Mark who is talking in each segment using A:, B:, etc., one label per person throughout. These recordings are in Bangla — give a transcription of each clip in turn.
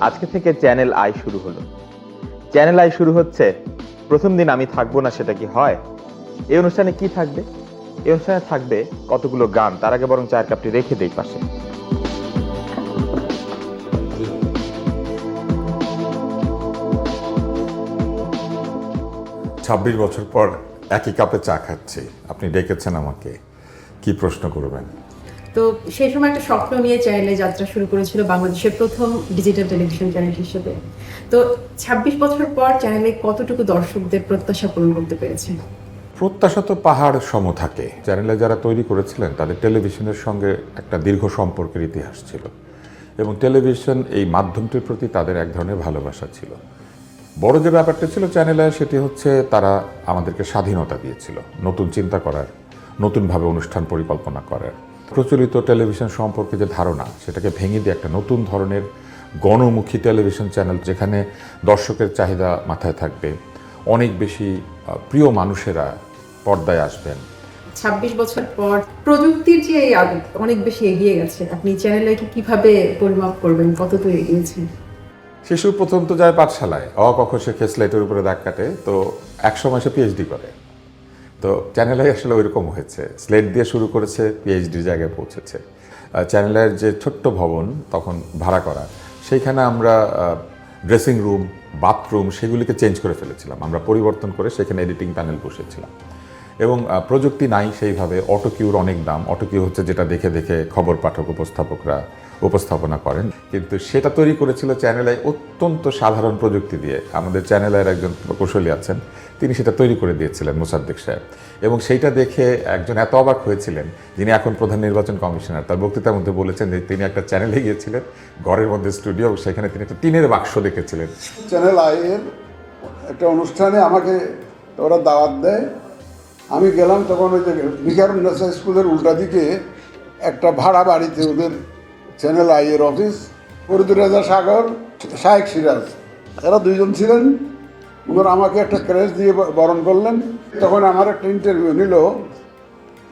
A: আজকে থেকে চ্যানেল আই শুরু হলো। চ্যানেল আই শুরু হচ্ছে, প্রথম দিন আমি থাকবো না, সেটা কি হয়? এই অনুষ্ঠানে কি থাকবে? এই অনুষ্ঠানে থাকবে কতগুলো গান। তার আগে বরং চায়ের কাপটি রেখে দেই পাশে।
B: ২৬ বছর পর একই কাপে চা খাচ্ছি, আপনি ডেকেছেন আমাকে, কি প্রশ্ন করবেন?
C: তো সেই সময় একটা স্বপ্ন নিয়ে চ্যানেলে যাত্রা শুরু করেছিল বাংলাদেশের প্রথম ডিজিটাল টেলিভিশন চ্যানেল হিসেবে। তো ২৬ বছর পর চ্যানেলে কতটুকু দর্শকদের প্রত্যাশা পূরণ করতে পেরেছে?
B: প্রত্যাশা তো পাহাড় সম থাকে। চ্যানেলে যারা তৈরি করেছিলেন তাদের টেলিভিশনের সঙ্গে একটা দীর্ঘ সম্পর্কের ইতিহাস ছিল, এবং টেলিভিশন এই মাধ্যমটির প্রতি তাদের এক ধরনের ভালোবাসা ছিল। বড় যে ব্যাপারটা ছিল চ্যানেলে, সেটি হচ্ছে তারা আমাদেরকে স্বাধীনতা দিয়েছিল নতুন চিন্তা করার, নতুনভাবে অনুষ্ঠান পরিকল্পনা করার। প্রচলিত টেলিভিশন সম্পর্কে যে ধারণা, সেটাকে ভেঙে দিয়ে একটা নতুন ধরনের গণমুখী টেলিভিশন চ্যানেল, যেখানে দর্শকের চাহিদা মাথায় থাকবে, অনেক বেশি প্রিয় মানুষেরা পর্দায় আসবেন।
C: ২৬ বছর পর প্রযুক্তির যে অনেক বেশি এগিয়ে গেছে, আপনি চ্যানেলকে কিভাবে পরিমাপ করবেন, কতদূর এগিয়েছে?
B: শিশু প্রথম তো যায় পাঠশালায়, অ ক খ শেখে, স্লেটের উপরে দাগ কাটে, তো একসময় সে পিএইচডি করে। তো চ্যানেলে আসলে ওইরকম হয়েছে, স্লেট দিয়ে শুরু করেছে, পিএইচডির জায়গায় পৌঁছেছে। চ্যানেলের যে ছোট্ট ভবন তখন ভাড়া করা, সেইখানে আমরা ড্রেসিং রুম, বাথরুম সেগুলিকে চেঞ্জ করে ফেলেছিলাম, আমরা পরিবর্তন করে সেখানে এডিটিং প্যানেল বসেছিলাম। এবং প্রযুক্তি নাই সেইভাবে, অটোকিউর অনেক দাম। অটোকিউ হচ্ছে যেটা দেখে দেখে খবর পাঠক উপস্থাপকরা উপস্থাপনা করেন, কিন্তু সেটা তৈরি করেছিল চ্যানেল আই অত্যন্ত সাধারণ প্রযুক্তি দিয়ে। আমাদের চ্যানেল আইয়ের একজন প্রকৌশলী আছেন, তিনি সেটা তৈরি করে দিয়েছিলেন, মোসাদ্দেক সাহেব। এবং সেইটা দেখে একজন এত অবাক হয়েছিলেন, যিনি এখন প্রধান নির্বাচন কমিশনার, তার বক্তৃতার মধ্যে বলেছেন যে তিনি একটা চ্যানেলে গিয়েছিলেন, ঘরের মধ্যে স্টুডিও, সেখানে তিনি একটা টিনের বাক্স দেখেছিলেন।
D: চ্যানেল আইয়ের একটা অনুষ্ঠানে আমাকে ওরা দাওয়াত দেয়, আমি গেলাম। তখন ওই যে ভিকারুন্নেসা স্কুলের উল্টা দিকে একটা ভাড়া বাড়িতে ওদের চ্যানেল আইয়ের অফিস, ফরিদুর রেজা সাগর, শায়েক সিরাজ, এরা দুইজন ছিলেন। ওনারা আমাকে একটা ক্রেশ দিয়ে বরণ করলেন। তখন আমার একটা ইন্টারভিউ নিল,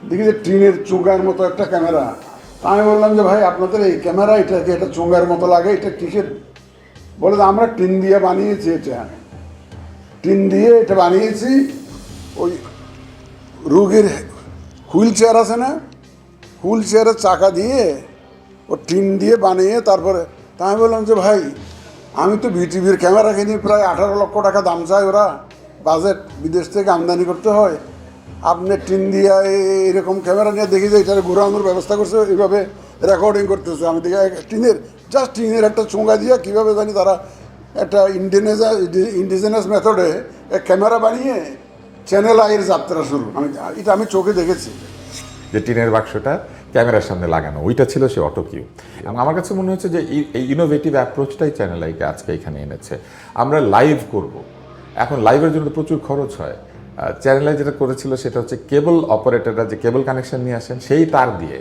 D: দেখি যে টিনের চুঙ্গার মতো একটা ক্যামেরা। আমি বললাম যে ভাই, আপনাদের এই ক্যামেরা এটা কি এটা চুঙ্গার মতো লাগে, এটা কিসের? বলে যে আমরা টিন দিয়ে বানিয়েছি, এটা টিন দিয়ে এটা বানিয়েছি। ওই রুগীর হুইল চেয়ার আছে না, হুইল চেয়ারের চাকা দিয়ে ও টিন দিয়ে বানিয়ে তারপরে। তা আমি বললাম যে ভাই, আমি তো ভিটিভির ক্যামেরা কিনি, প্রায় 18 লক্ষ টাকা দাম চায় ওরা, বাজেট বিদেশ থেকে আমদানি করতে হয়। আপনি টিন দিয়ে এরকম ক্যামেরা নিয়ে দেখি যে এটার ঘোরানোর ব্যবস্থা করছে, এইভাবে রেকর্ডিং করতেছে। আমি দেখি টিনের, জাস্ট টিনের একটা চোঙ্গা দিয়ে কীভাবে জানি তারা একটা ইন্ডিজিনাস মেথডে ক্যামেরা বানিয়ে চ্যানেল আইয়ের যাত্রা শুরু। আমি চোখে দেখেছি
B: যে টিনের বাক্সটা ক্যামেরার সামনে লাগানো, ওইটা ছিল সে অটোকিউ। এবং আমার কাছে মনে হচ্ছে যে এই ইনোভেটিভ অ্যাপ্রোচটাই চ্যানেল আইকে আজকে এখানে এনেছে। আমরা লাইভ করব, এখন লাইভের জন্য প্রচুর খরচ হয়। চ্যানেল আই যেটা করেছিল সেটা হচ্ছে কেবল অপারেটররা যে কেবল কানেকশন নিয়ে আসেন, সেই তার দিয়ে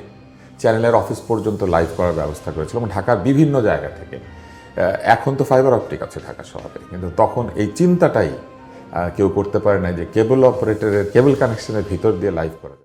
B: চ্যানেলের অফিস পর্যন্ত লাইভ করার ব্যবস্থা করেছিল, এবং ঢাকার বিভিন্ন জায়গা থেকে। এখন তো ফাইবার অপটিক আছে ঢাকা শহরে, কিন্তু তখন এই চিন্তাটাই কেউ করতে পারে না যে কেবল অপারেটরের কেবল কানেকশনের ভিতর দিয়ে লাইভ করা।